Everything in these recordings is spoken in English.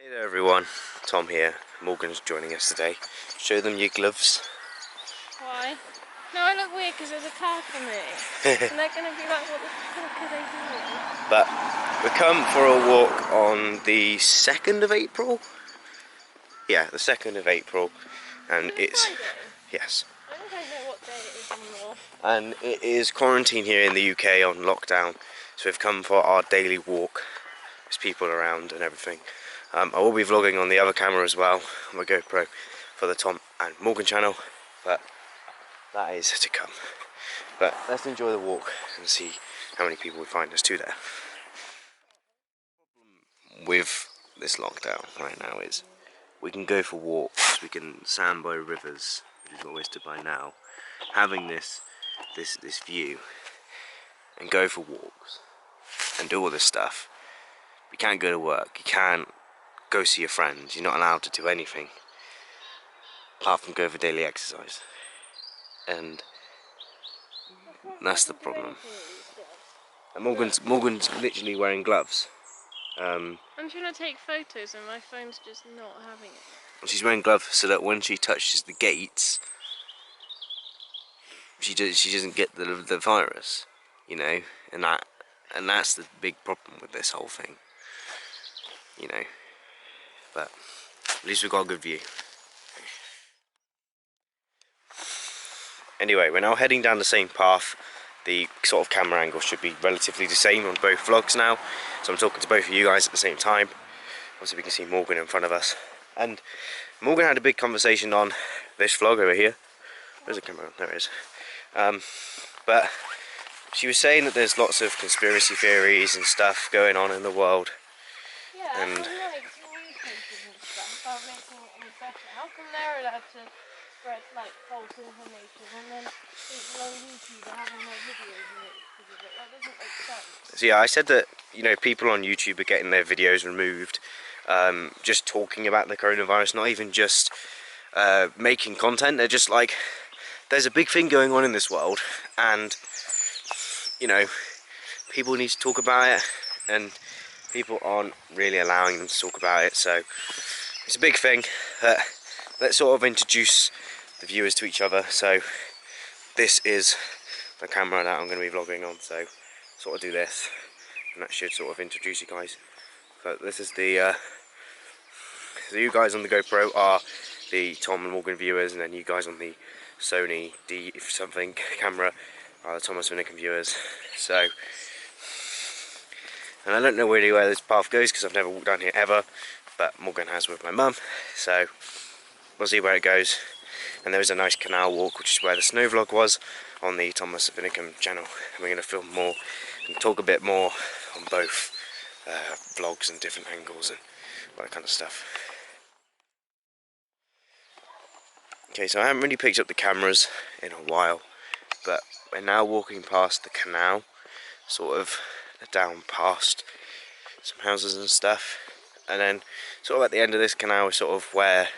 Hey there everyone, Tom here. Morgan's joining us today. Show them your gloves. Why? No, I look weird because there's a car coming. And they're going to be like, what the fuck are they doing? But we come for a walk on the 2nd of April? Yeah, the 2nd of April. And it's... Friday? Yes. I don't know what day it is anymore. And it is quarantine here in the UK on lockdown. So we've come for our daily walk. There's people around and everything. I will be vlogging on the other camera as well, on my GoPro, for the Tom and Morgan channel, but that is to come. But let's enjoy the walk and see how many people we find. There's two there. The problem with this lockdown right now is we can go for walks, we can stand by rivers, which is what we're stood by now, having this view, and go for walks and do all this stuff. You can't go to work, you can't go see your friends, you're not allowed to do anything apart from go for daily exercise, and that's the problem. And Morgan's literally wearing gloves. I'm trying to take photos and my phone's just not having it. She's wearing gloves so that when she touches the gates, she doesn't get the virus, you know, and that's the big problem with this whole thing, you know. But at least we've got a good view. Anyway, we're now heading down the same path. The sort of camera angle should be relatively the same on both vlogs now. So I'm talking to both of you guys at the same time. Obviously we can see Morgan in front of us. And Morgan had a big conversation on this vlog over here. Where's the camera? There it is. But she was saying that there's lots of conspiracy theories and stuff going on in the world. Yeah, and like newspapers and stuff about making it any better. How come they're allowed to spread like false information and then people on YouTube are having their videos removed because of it? That doesn't make sense. So yeah, I said that, you know, people on YouTube are getting their videos removed, just talking about the coronavirus, not even just making content. They're just like, there's a big thing going on in this world, and you know, people need to talk about it, and people aren't really allowing them to talk about it. So it's a big thing. Let's sort of introduce the viewers to each other. So this is the camera that I'm going to be vlogging on, so sort of do this, and that should sort of introduce you guys. So this is the so you guys on the GoPro are the Tom and Morgan viewers, and then you guys on the Sony D something camera are the Thomas Vinnicombe viewers. So, and I don't know really where this path goes because I've never walked down here ever, but Morgan has with my mum, so we'll see where it goes. And there is a nice canal walk, which is where the snow vlog was on the Thomas Vinnicombe channel, and we're going to film more and talk a bit more on both vlogs and different angles and all that kind of stuff. Okay, so I haven't really picked up the cameras in a while, but we're now walking past the canal, sort of down past some houses and stuff, and then sort of at the end of this canal is sort of where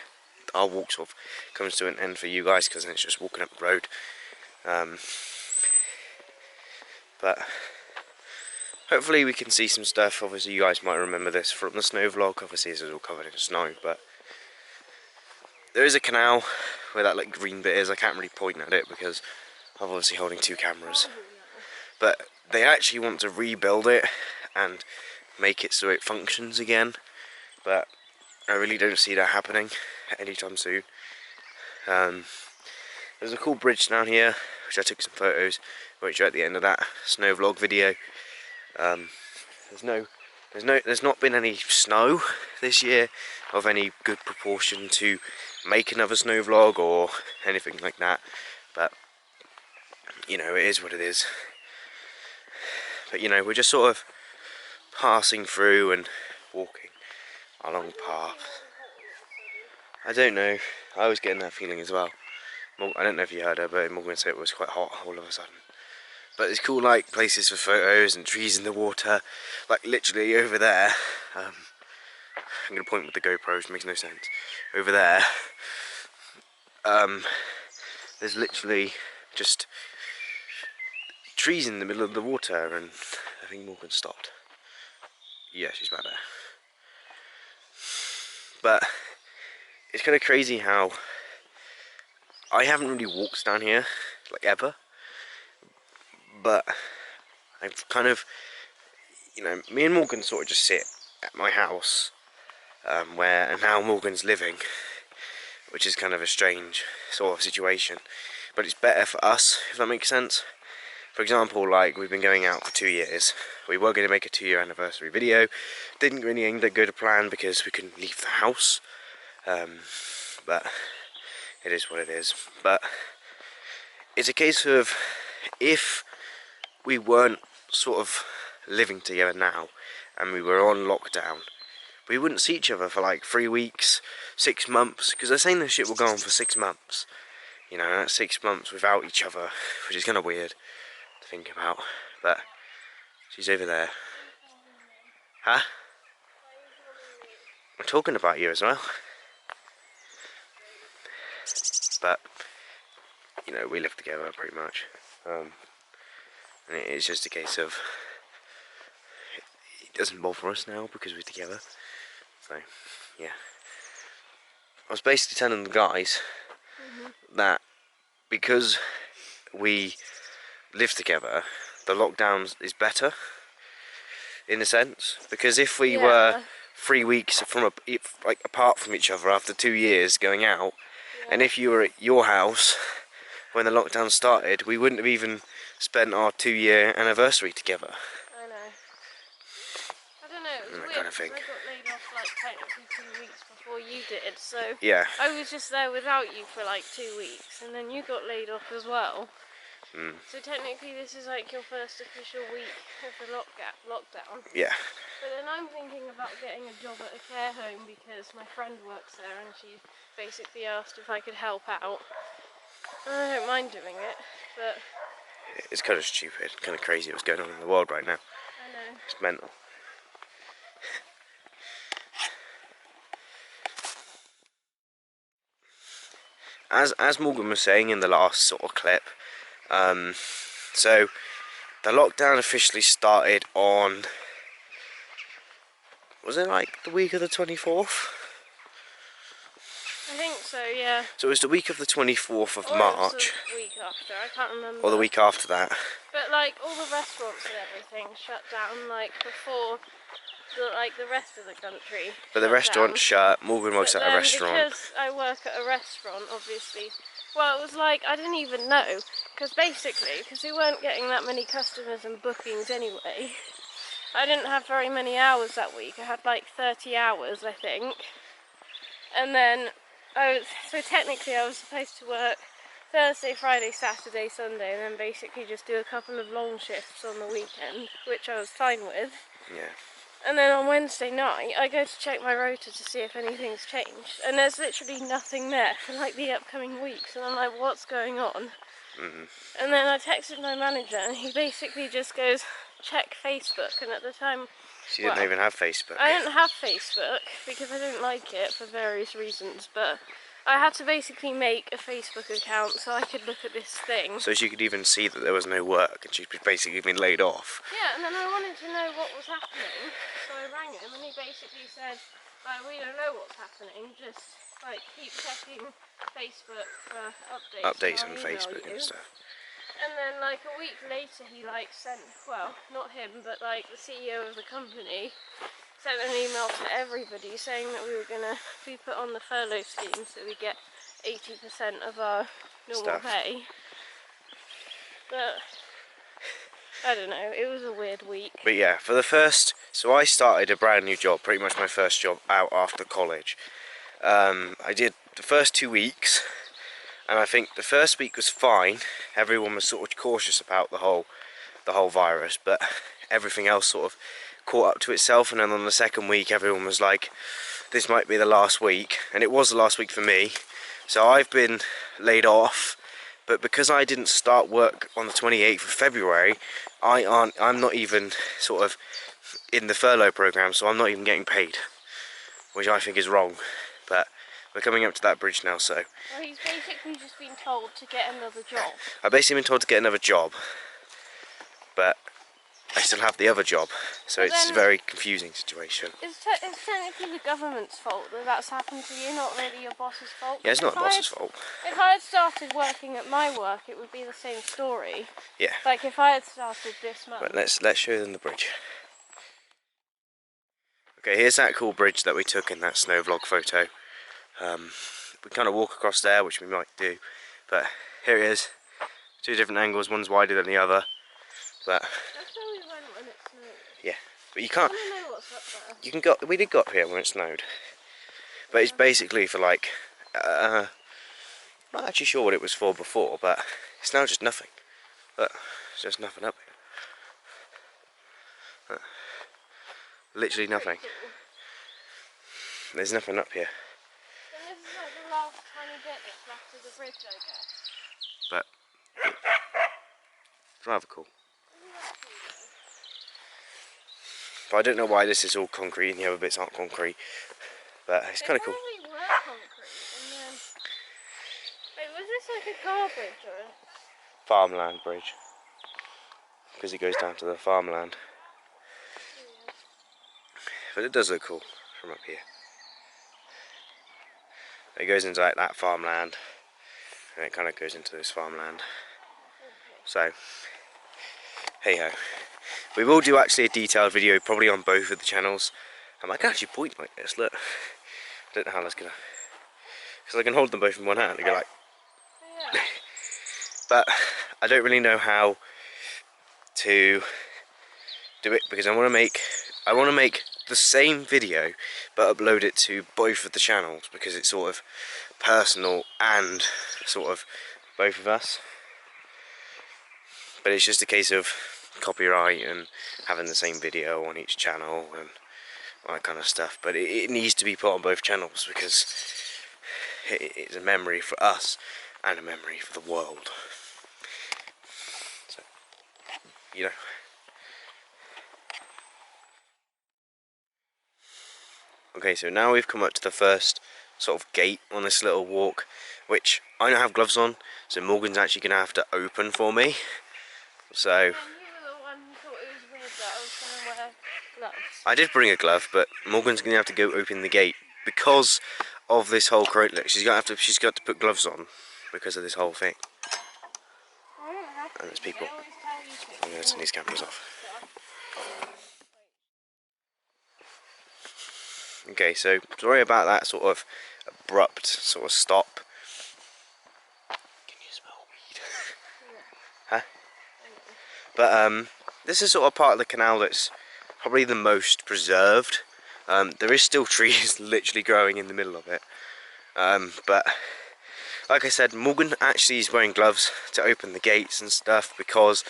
our walk sort of comes to an end for you guys, because then it's just walking up the road. But hopefully we can see some stuff. Obviously you guys might remember this from the snow vlog. Obviously this is all covered in snow, but there is a canal where that like green bit is. I can't really point at it because I'm obviously holding two cameras, but they actually want to rebuild it and make it so it functions again, but I really don't see that happening anytime soon. There's a cool bridge down here which I took some photos, which are at the end of that snow vlog video. There's not been any snow this year of any good proportion to make another snow vlog or anything like that, but you know, it is what it is. But you know, we're just sort of passing through and walking along the path. I don't know, I was getting that feeling as well. I don't know if you heard her, but Morgan said it was quite hot all of a sudden. But it's cool, like places for photos and trees in the water, like literally over there. I'm gonna point with the GoPro, which makes no sense. Over there, there's literally just trees in the middle of the water, and I think Morgan stopped. Yeah, she's back there. But it's kind of crazy how I haven't really walked down here, like, ever. But I've kind of, you know, me and Morgan sort of just sit at my house, where now Morgan's living, which is kind of a strange sort of situation. But it's better for us, if that makes sense. For example, like, we've been going out for 2 years. We were going to make a 2-year anniversary video. Didn't really end up go to plan because we couldn't leave the house. But it is what it is. But it's a case of, if we weren't sort of living together now and we were on lockdown, we wouldn't see each other for like 3 weeks, 6 months, because they're saying this shit will go on for 6 months. You know, that's 6 months without each other, which is kind of weird to think about. But she's over there. Huh? I'm talking about you as well. But, you know, we live together pretty much. And it's just a case of, it doesn't bother us now because we're together. So, yeah. I was basically telling the guys that because we live together, the lockdown is better, in a sense. Because if we were 3 weeks from apart from each other after 2 years going out, and if you were at your house when the lockdown started, we wouldn't have even spent our 2-year anniversary together. I know. I don't know, it was weird, kind of thing. I got laid off like technically 2 weeks before you did, so Yeah. I was just there without you for like 2 weeks, and then you got laid off as well. So technically this is like your first official week of the lockdown. Yeah. But then I'm thinking about getting a job at a care home because my friend works there and she basically asked if I could help out. And I don't mind doing it, but It's kind of stupid, kind of crazy what's going on in the world right now. I know. It's mental. As Morgan was saying in the last sort of clip, so the lockdown officially started on, was it like the week of the 24th? I think so, yeah. So it was the week of the 24th of Or March. it was the week after, I can't remember. Or the week after that. But like all the restaurants and everything shut down like before the rest of the country. But the restaurant shut. Morgan works at a restaurant. Because I work at a restaurant, obviously. Well, it was like, I didn't even know. Because basically, because we weren't getting that many customers and bookings anyway, I didn't have very many hours that week. I had like 30 hours, I think. And then, so technically I was supposed to work Thursday, Friday, Saturday, Sunday, and then basically just do a couple of long shifts on the weekend, which I was fine with. Yeah. And then on Wednesday night, I go to check my rota to see if anything's changed. And there's literally nothing there for like the upcoming weeks. And I'm like, what's going on? And then I texted my manager and he basically just goes, check Facebook. And at the time... She didn't even have Facebook. I didn't have Facebook because I didn't like it for various reasons. But I had to basically make a Facebook account so I could look at this thing. So she could even see that there was no work and she'd basically been laid off. Yeah, and then I wanted to know what was happening, so I rang him and he basically said, we don't know what's happening, just like keep checking Facebook for updates On Facebook and stuff. And then like a week later he like sent, well, not him, but like the CEO of the company sent an email to everybody saying that we were going to be put on the furlough scheme so we get 80% of our normal pay. But I don't know, it was a weird week. But yeah, for the first, so I started a brand new job, pretty much my first job out after college. I did the first 2 weeks, and I think the first week was fine. Everyone was sort of cautious about the whole virus, but everything else sort of caught up to itself. And then on the second week, everyone was like, this might be the last week, and it was the last week for me. So I've been laid off, but because I didn't start work on the 28th of February, I'm not even sort of in the furlough program, so I'm not even getting paid, which I think is wrong. But we're coming up to that bridge now, so. Well, he's basically just been told to get another job. I've basically been told to get another job, but I still have the other job, so But it's a then- very confusing situation. It's technically the government's fault that that's happened to you, not really your boss's fault. Yeah, it's not the If I boss's had- fault. If I had started working at my work, it would be the same story. Yeah. Like if I had started this month. But let's show them the bridge. Okay, here's that cool bridge that we took in that snow vlog photo. We kind of walk across there, which we might do, but here it is. Two different angles, one's wider than the other. But That's where we went when it snowed. yeah, but you I can't. want to know what's up there. You can go. We did go up here when it snowed, but it's basically for like. I'm not actually sure what it was for before, but it's now just nothing. Look, it's just nothing up here. Literally nothing. Cool. There's nothing up here. Then this is like the last tiny bit that's left of the bridge, I guess. But it's rather cool. Isn't that cool though? But I don't know why this is all concrete and the other bits aren't concrete. But it's kind of cool. They probably were concrete and then... Wait, was this like a car bridge or a... Farmland bridge. Because it goes down to the farmland. Yeah. But it does look cool from up here. It goes into like that farmland. And it kind of goes into this farmland. So, hey ho. We will do actually a detailed video probably on both of the channels. I can actually point like this, look. I don't know how that's gonna... Because I can hold them both in one hand and go like... Yeah. But I don't really know how to do it because I want to make the same video but upload it to both of the channels because it's sort of personal and sort of both of us. But it's just a case of copyright and having the same video on each channel and all that kind of stuff. But it needs to be put on both channels because it's a memory for us and a memory for the world. So, you know. Okay, so now we've come up to the first sort of gate on this little walk, which I don't have gloves on, so Morgan's actually going to have to open for me. So And you were the one who thought it was weird that I was going to wear gloves. I did bring a glove, but Morgan's going to have to go open the gate because of this whole corona. Look, she's got to put gloves on because of this whole thing. I don't have to. And there's people. They always tell you to. I'm going to turn these cameras off. Okay, so sorry about that sort of abrupt sort of stop. Can you smell weed? Huh? But this is sort of part of the canal that's probably the most preserved. There is still trees literally growing in the middle of it. But like I said, Morgan actually is wearing gloves to open the gates and stuff because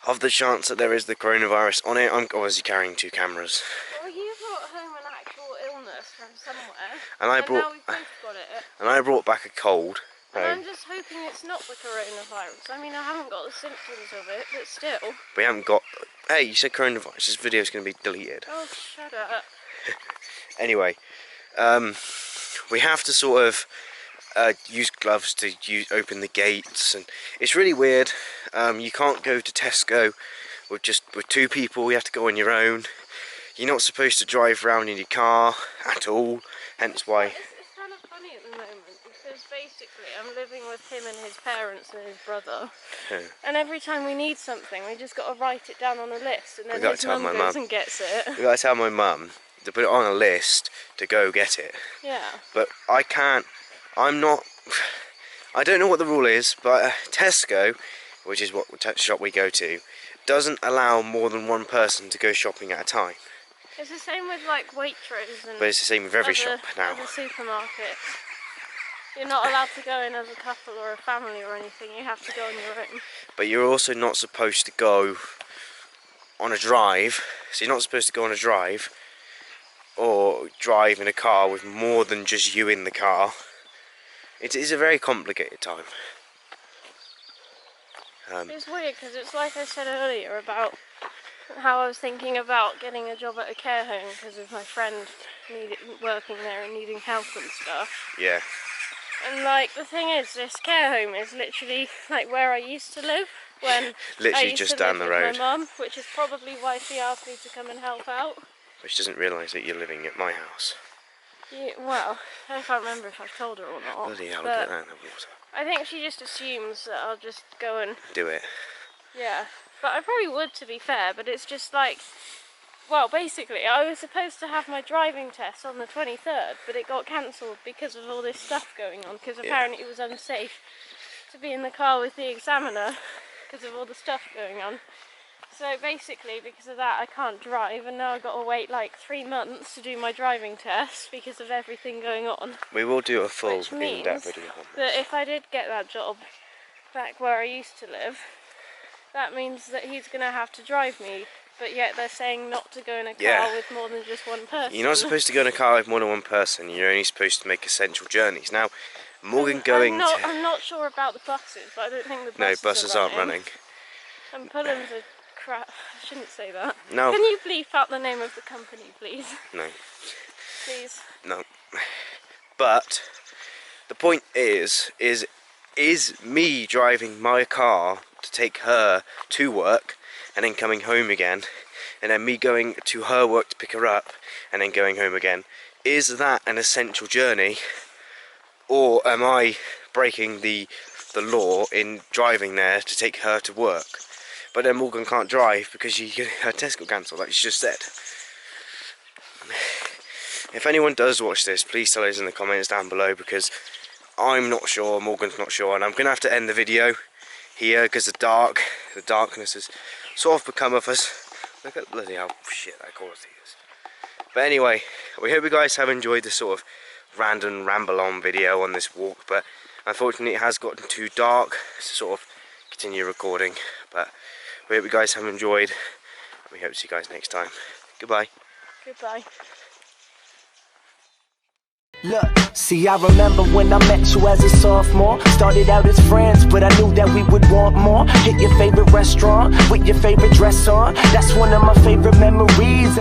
of the chance that there is the coronavirus on it. I'm obviously carrying two cameras. Well, you brought home an actual illness from somewhere, And now we've both got it. And I brought back a cold. And I'm just hoping it's not the coronavirus. I mean, I haven't got the symptoms of it, but still. We haven't got... Hey, you said coronavirus. This video's going to be deleted. Oh, shut up. Anyway, we have to sort of use gloves to open the gates, and it's really weird. You can't go to Tesco with two people. You have to go on your own. You're not supposed to drive around in your car at all. Hence why. It's kind of funny at the moment because basically I'm living with him and his parents and his brother. Yeah. And every time we need something, we just got to write it down on a list, and then gotta his tell mum my goes mum. and gets it. We gotta tell my mum to put it on a list to go get it. Yeah. But I can't. I'm not. I don't know what the rule is, but Tesco, which is what shop we go to, doesn't allow more than one person to go shopping at a time. It's the same with like Waitrose and But it's the same with every shop now. other supermarkets. You're not allowed to go in as a couple or a family or anything. You have to go on your own. But you're also not supposed to go on a drive. So you're not supposed to go on a drive or drive in a car with more than just you in the car. It is a very complicated time. It's weird because it's like I said earlier about how I was thinking about getting a job at a care home because of my friend working there and needing help and stuff. Yeah. And like the thing is, this care home is literally like where I used to live. when Literally I used just to down live the with road. my mum, which is probably why she asked me to come and help out. But she doesn't realise that you're living at my house. Yeah, well, I can't remember if I've told her or not. Bloody hell, but get that in the water. I think she just assumes that I'll just go and... Do it. Yeah, but I probably would, to be fair, but it's just like... Well, basically, I was supposed to have my driving test on the 23rd, but it got cancelled because of all this stuff going on, because apparently it was unsafe to be in the car with the examiner because of all the stuff going on. So basically, because of that, I can't drive, and now I've got to wait like 3 months to do my driving test because of everything going on. We will do a full Which means in-depth video on this. that if I did get that job back where I used to live, that means that he's going to have to drive me. But yet they're saying not to go in a car with more than just one person. You're not supposed to go in a car with more than one person. You're only supposed to make essential journeys. Now, Morgan I'm not sure about the buses, but I don't think the buses buses are aren't running. And Pullens are crap. I shouldn't say that. No. Can you bleep out the name of the company, please? No. Please. No. But the point is me driving my car to take her to work and then coming home again, and then me going to her work to pick her up and then going home again, is that an essential journey, or am I breaking the law in driving there to take her to work? But then Morgan can't drive because her test got cancelled, like she just said. If anyone does watch this, please tell us in the comments down below, because I'm not sure, Morgan's not sure, and I'm going to have to end the video here because the darkness has sort of become of us. Look at bloody how shit that quality is. But anyway, we hope you guys have enjoyed this sort of random ramble on video on this walk, but unfortunately it has gotten too dark to sort of continue recording. But we hope you guys have enjoyed, and we hope to see you guys next time. Goodbye. Goodbye. Look, see, I remember when I met you as a sophomore. Started out as friends, but I knew that we would want more. Hit your favorite restaurant with your favorite dress on. That's one of my favorite memories.